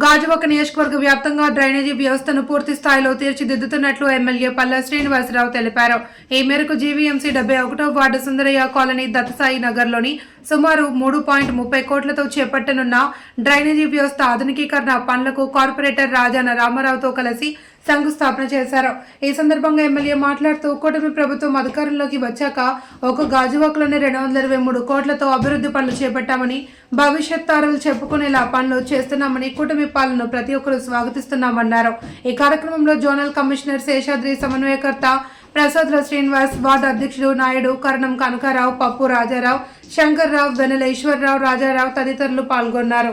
గాజువాక నియోజకవర్గ వ్యాప్తంగా డ్రైనేజీ వ్యవస్థను పూర్తి స్థాయిలో తీర్చిదిద్దుతున్నట్లు ఎమ్మెల్యే పల్లా శ్రీనివాసరావు తెలిపారు. ఈ మేరకు జీవీఎంసీ 71వ వార్డు సుందరయ్య కాలనీ దత్తసాయి నగర్లోని సుమారు 3.30 కోట్లతో చేపట్టనున్న డ్రైనేజీ వ్యవస్థ ఆధునికీకరణ పనులకు కార్పొరేటర్ రాజాన రామారావుతో కలిసి శంకుస్థాపన చేశారు. ఈ సందర్భంగా ఎమ్మెల్యే మాట్లాడుతూ కూటమి ప్రభుత్వం అధికారంలోకి వచ్చాక ఒక గాజువాకలోనే 223 కోట్లతో అభివృద్ధి పనులు చేపట్టామని, భవిష్యత్ తరాలు చెప్పుకునేలా పనులు చేస్తున్నామని, కూటమి పాలనను ప్రతి ఒక్కరూ స్వాగతిస్తున్నామన్నారు. ఈ కార్యక్రమంలో జోనల్ కమిషనర్ శేషాద్రి, సమన్వయకర్త ప్రసాద్ల శ్రీనివాస్, వార్డు అధ్యక్షుడు నాయుడు, కరణం కనకారావు, పప్పు రాజారావు, శంకర్రావు, వెనలేశ్వరరావు, రాజారావు తదితరులు పాల్గొన్నారు.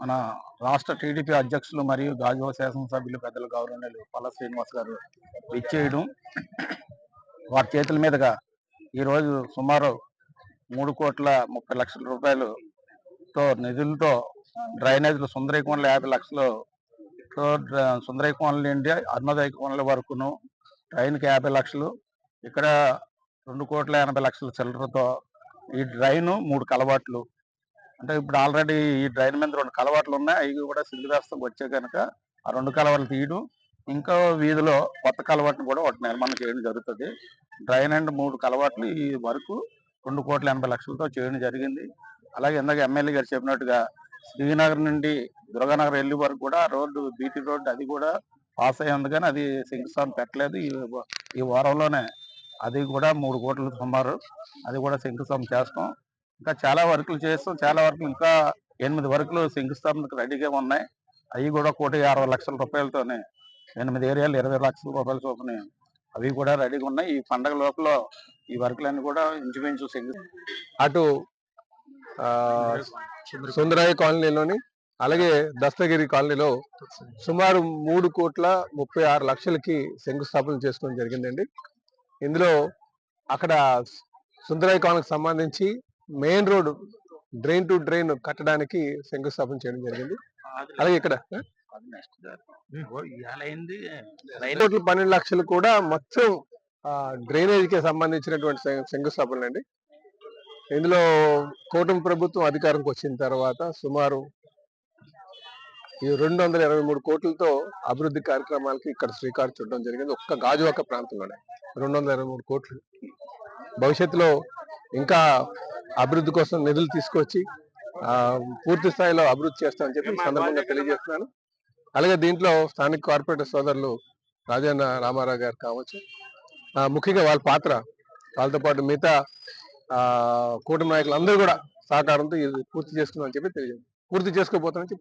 మన రాష్ట్ర టీడీపీ అధ్యక్షులు మరియు గాజువాక శాసనసభ్యులు పెద్దలు గౌరవనీయులు పల్లా శ్రీనివాస్ గారు ఇచ్చేయడం, వారి చేతుల మీదుగా ఈరోజు సుమారు 3,30,00,000 రూపాయలతో నిధులతో డ్రైనేజీలు సుందరయ్య కోనలు 50 లక్షలు, సుందరయ్య కోనల నుండి అరుణోదయ కోనల వరకును డ్రైన్కి 50 లక్షలు, ఇక్కడ 2,80,00,000 చిల్లరతో ఈ డ్రైను 3 కలవాట్లు. అంటే ఇప్పుడు ఆల్రెడీ ఈ డ్రైన్ మీద 2 కలవాట్లు ఉన్నాయి. అవి కూడా శిథిలావస్థకు వచ్చే కనుక ఆ 2 కలవాట్లు తీయడం, ఇంకా వీధిలో కొత్త కలవాట్లు కూడా ఒకటి నిర్మాణం చేయడం జరుగుతుంది. డ్రైన్ అండ్ 3 కలవాట్లు ఈ వరకు 2,80,00,000తో చేయడం జరిగింది. అలాగే ఇందాక ఎమ్మెల్యే గారు చెప్పినట్టుగా శ్రీనగర్ నుండి దుర్గానగర్ వెళ్ళి వరకు కూడా రోడ్డు, బీటీ రోడ్డు అది కూడా పాస్ అయ్యి ఉంది, కానీ అది శంకుస్థాపన పెట్టలేదు. ఈ వారంలోనే అది కూడా 3 కోట్లు సుమారు, అది కూడా శంకుస్థాపన చేస్తాం. ఇంకా చాలా వర్కులు చేస్తాం. చాలా వర్కులు ఇంకా 8 వర్కులు శంకుస్థాపనకు రెడీగా ఉన్నాయి. అవి కూడా 1,60,00,000 రూపాయలతోనే 8 ఏరియాలు 20 లక్షల రూపాయల చొప్పున అవి కూడా రెడీగా ఉన్నాయి. ఈ పండగ లోపల ఈ వర్కులన్నీ కూడా ఇంచుమించు అటు సుందరయ్య కాలనీలోని అలాగే దస్తగిరి కాలనీలో సుమారు 3,36,00,000కి శంకుస్థాపన చేసుకోవడం జరిగిందండి. ఇందులో అక్కడ సుందరయ్య కాలనీకి సంబంధించి main road drain to drain కట్టడానికి శంకుస్థాపన చేయడం జరిగింది. అలాగే ఇక్కడ 12 లక్షలు కూడా మొత్తం డ్రైనేజ్ కి సంబంధించినటువంటి శంకుస్థాపనలు అండి. ఇందులో కూటమి ప్రభుత్వం అధికారంకి వచ్చిన తర్వాత సుమారు ఈ 223 కోట్లతో అభివృద్ధి కార్యక్రమాలకి ఇక్కడ శ్రీకారం చుట్టడం జరిగింది. ఒక్క గాజువాక ప్రాంతంలోనే 223 కోట్లు. భవిష్యత్తులో ఇంకా అభివృద్ధి కోసం నిధులు తీసుకొచ్చి పూర్తి స్థాయిలో అభివృద్ధి చేస్తామని చెప్పి సందర్భంగా తెలియజేస్తున్నాను. అలాగే దీంట్లో స్థానిక కార్పొరేటర్ సోదరులు రాజాన రామారావు గారు కావచ్చు, ముఖ్యంగా వాళ్ళ పాత్ర, వాళ్ళతో పాటు మిగతా కూటమి నాయకులు అందరూ కూడా సహకారంతో ఇది పూర్తి చేసుకున్నామని చెప్పి పూర్తి చేసుకోబోతామని చెప్పి